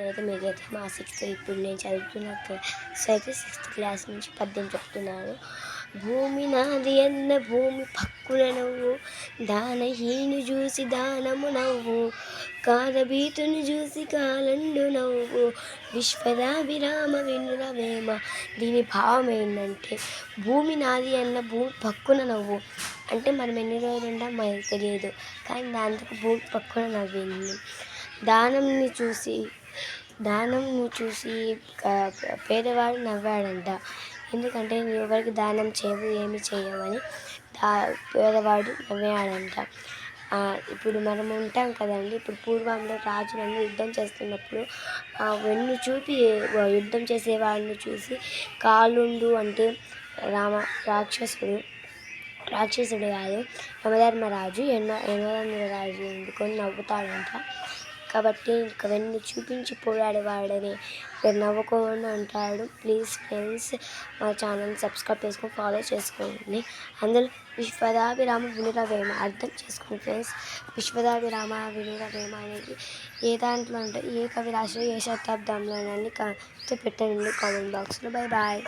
అయితే మీకైతే మా సిక్స్త్ ఇప్పుడు నేను చదువుతున్న క్లాస్ అయితే సిక్స్త్ క్లాస్ నుంచి పద్యం చెప్తున్నాను. భూమి నాది అన్న భూమి పక్కున నవ్వు, దానహీను చూసి దానము నవ్వు, కాలబీతును చూసి కాలండు నవ్వు, విశ్వదాభిరామ వినురవేమ. దీని భావం ఏంటంటే భూమి నాది అన్న భూమి పక్కున నవ్వు అంటే మనం ఎన్ని రోజులు ఉంటాం మనకు తెలియదు, కానీ దాంతో భూమి పక్కున నవ్వింది. దానంని చూసి పేదవాడు నవ్వాడంట. ఎందుకంటే నువ్వు ఎవరికి దానం చేయవు ఏమి చేయవని పేదవాడు నవ్వాడంట. ఇప్పుడు మనం ఉంటాం కదండి, ఇప్పుడు పూర్వంలో రాజులను యుద్ధం చేస్తున్నప్పుడు వెన్ను చూపి యుద్ధం చేసేవాడిని చూసి కాలుండు అంటే రాక్షసుడు కాదు యమధర్మరాజు అందుకొని నవ్వుతాడంట. కాబట్టి ఇంక వెన్ను చూపించి పోరాడేవాడని నవ్వుకోకుండా ఉంటాడు. ప్లీజ్ ఫ్రెండ్స్ మా ఛానల్ సబ్స్క్రైబ్ చేసుకొని ఫాలో చేసుకోండి. అందులో విశ్వదాభిరామ వినురవేమ అర్థం చేసుకోండి ఫ్రెండ్స్. విశ్వదాభిరామ వినురవేమ అనేది ఏ దాంట్లో అంటే ఏ కవి రాసిన ఏ శతాబ్దంలోనని పెట్టండి కామెంట్ బాక్స్లో. Bye bye.